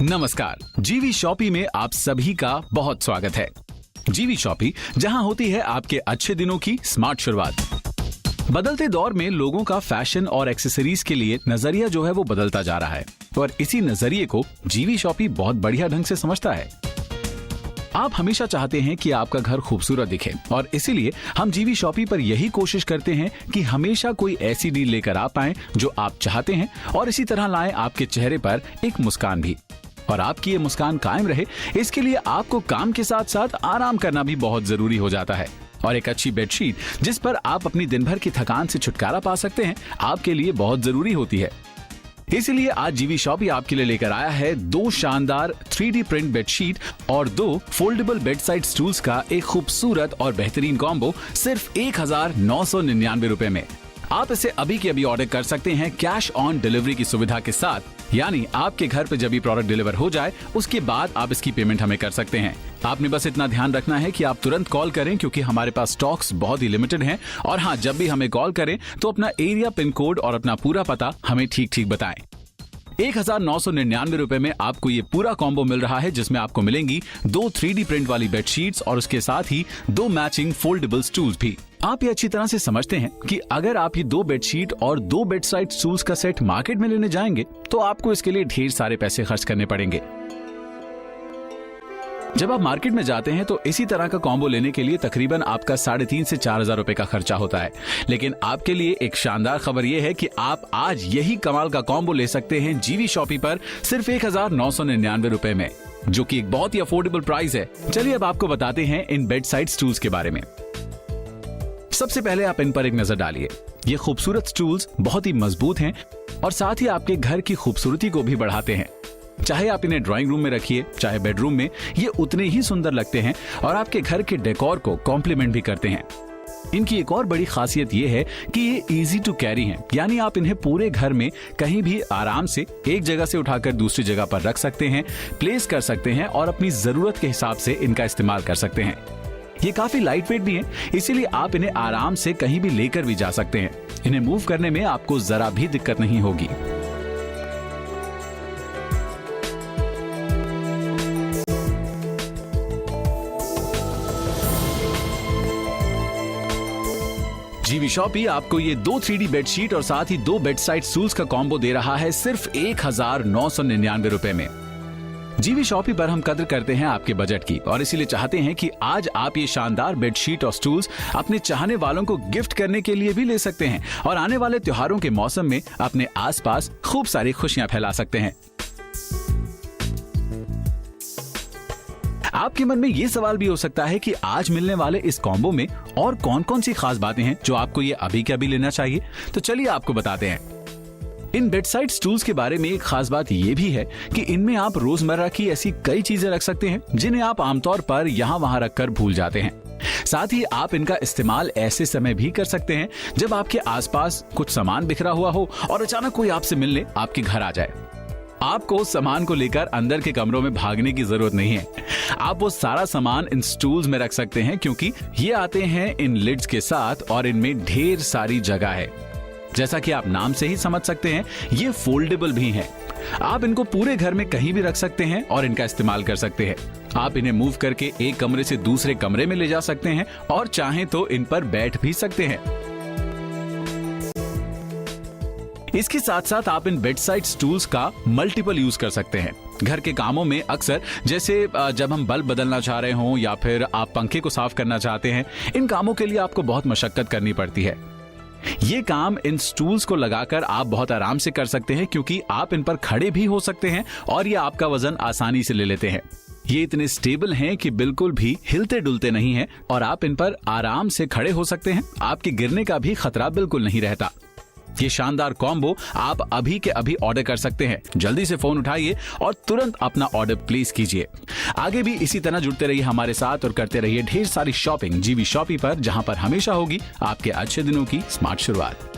नमस्कार, जीवी शॉपी में आप सभी का बहुत स्वागत है। जीवी शॉपी, जहां होती है आपके अच्छे दिनों की स्मार्ट शुरुआत। बदलते दौर में लोगों का फैशन और एक्सेसरीज के लिए नजरिया जो है वो बदलता जा रहा है और इसी नजरिए को जीवी शॉपी बहुत बढ़िया ढंग से समझता है। आप हमेशा चाहते हैं कि आपका घर खूबसूरत दिखे और इसीलिए हम जीवी शॉपी पर यही कोशिश करते हैं कि हमेशा कोई ऐसी डील लेकर आ पाएं जो आप चाहते हैं और इसी तरह लाएं आपके चेहरे पर एक मुस्कान भी। और आपकी ये मुस्कान कायम रहे, इसके लिए आपको काम के साथ साथ आराम करना भी बहुत जरूरी हो जाता है। और एक अच्छी बेडशीट जिस पर आप अपनी दिन भर की थकान से छुटकारा पा सकते हैं, आपके लिए बहुत जरूरी होती है। इसीलिए आज जीवी शॉपी आपके लिए लेकर आया है 2 शानदार 3D प्रिंट बेडशीट और 2 फोल्डेबल बेड साइड स्टूल्स का एक खूबसूरत और बेहतरीन कॉम्बो सिर्फ 1999 रुपए में। आप इसे अभी के अभी ऑर्डर कर सकते हैं कैश ऑन डिलीवरी की सुविधा के साथ, यानी आपके घर पे जब भी प्रोडक्ट डिलीवर हो जाए उसके बाद आप इसकी पेमेंट हमें कर सकते हैं। आपने बस इतना ध्यान रखना है कि आप तुरंत कॉल करें क्योंकि हमारे पास स्टॉक्स बहुत ही लिमिटेड हैं। और हाँ, जब भी हमें कॉल करें तो अपना एरिया, पिन कोड और अपना पूरा पता हमें ठीक बताएं। 1999 रुपए में आपको ये पूरा कॉम्बो मिल रहा है जिसमें आपको मिलेंगी 2 3D प्रिंट वाली बेडशीट्स और उसके साथ ही 2 मैचिंग फोल्डेबल स्टूल्स भी। आप ये अच्छी तरह से समझते हैं कि अगर आप ये 2 बेडशीट और 2 बेड साइड स्टूल्स का सेट मार्केट में लेने जाएंगे तो आपको इसके लिए ढेर सारे पैसे खर्च करने पड़ेंगे। जब आप मार्केट में जाते हैं तो इसी तरह का कॉम्बो लेने के लिए तकरीबन आपका 3,500 से 4,000 रुपए का खर्चा होता है। लेकिन आपके लिए एक शानदार खबर यह है कि आप आज यही कमाल का कॉम्बो ले सकते हैं जीवी शॉपी पर सिर्फ 1999 रुपए में, जो कि एक बहुत ही अफोर्डेबल प्राइस है। चलिए अब आपको बताते हैं इन बेड साइड स्टूल्स के बारे में। सबसे पहले आप इन पर एक नजर डालिए। ये खूबसूरत स्टूल्स बहुत ही मजबूत हैं और साथ ही आपके घर की खूबसूरती को भी बढ़ाते हैं। चाहे आप इन्हें ड्राइंग रूम में रखिए, चाहे बेडरूम में, ये उतने ही सुंदर लगते हैं और आपके घर के डेकोर को कॉम्प्लीमेंट भी करते हैं। इनकी एक और बड़ी खासियत ये है कि ये इजी टू कैरी हैं, यानी आप इन्हें पूरे घर में कहीं भी आराम से एक जगह से उठाकर दूसरी जगह पर रख सकते हैं, प्लेस कर सकते हैं और अपनी जरूरत के हिसाब से इनका इस्तेमाल कर सकते हैं। ये काफी लाइट वेट भी हैं, इसीलिए आप इन्हें आराम से कहीं भी लेकर भी जा सकते हैं। इन्हें मूव करने में आपको जरा भी दिक्कत नहीं होगी। जीवी शॉपी आपको ये 2 3D बेडशीट और साथ ही 2 बेड साइड स्टूल्स का कॉम्बो दे रहा है सिर्फ 1999 रुपए में। जीवी शॉपी पर हम कद्र करते हैं आपके बजट की और इसीलिए चाहते हैं कि आज आप ये शानदार बेडशीट और स्टूल्स अपने चाहने वालों को गिफ्ट करने के लिए भी ले सकते हैं और आने वाले त्योहारों के मौसम में अपने आसपास खूब सारी खुशियां फैला सकते हैं। आपके मन में ये सवाल भी हो सकता है कि आज मिलने वाले इस कॉम्बो में और कौन कौन सी खास बातें हैं जो आपको ये अभी के अभी लेना चाहिए। तो चलिए आपको बताते हैं। इन बेड साइड स्टूल्स के बारे में एक खास बात ये भी है कि इनमें आप रोजमर्रा की ऐसी कई चीजें रख सकते हैं जिन्हें आप आमतौर पर यहाँ वहां रखकर भूल जाते हैं। साथ ही आप इनका इस्तेमाल ऐसे समय भी कर सकते हैं जब आपके आसपास कुछ सामान बिखरा हुआ हो और अचानक कोई आपसे मिलने आपके घर आ जाए। आपको सामान को लेकर अंदर के कमरों में भागने की जरूरत नहीं है। आप वो सारा सामान इन स्टूल्स में रख सकते हैं क्योंकि ये आते हैं इन लिड्स के साथ और इनमें ढेर सारी जगह है। जैसा कि आप नाम से ही समझ सकते हैं, ये फोल्डेबल भी हैं। आप इनको पूरे घर में कहीं भी रख सकते हैं और इनका इस्तेमाल कर सकते हैं। आप इन्हें मूव करके एक कमरे से दूसरे कमरे में ले जा सकते हैं और चाहें तो इन पर बैठ भी सकते हैं। इसके साथ साथ आप इन बेड साइड स्टूल्स का मल्टीपल यूज कर सकते हैं। घर के कामों में अक्सर, जैसे जब हम बल्ब बदलना चाह रहे हों या फिर आप पंखे को साफ करना चाहते हैं, इन कामों के लिए आपको बहुत मशक्कत करनी पड़ती है। ये काम इन स्टूल्स को लगाकर आप बहुत आराम से कर सकते हैं क्योंकि आप इन पर खड़े भी हो सकते हैं और ये आपका वजन आसानी से ले लेते हैं। ये इतने स्टेबल हैं कि बिल्कुल भी हिलते डुलते नहीं हैं और आप इन पर आराम से खड़े हो सकते हैं। आपके गिरने का भी खतरा बिल्कुल नहीं रहता। ये शानदार कॉम्बो आप अभी के अभी ऑर्डर कर सकते हैं। जल्दी से फोन उठाइए और तुरंत अपना ऑर्डर प्लेस कीजिए। आगे भी इसी तरह जुड़ते रहिए हमारे साथ और करते रहिए ढेर सारी शॉपिंग जीवी शॉपी पर, जहां पर हमेशा होगी आपके अच्छे दिनों की स्मार्ट शुरुआत।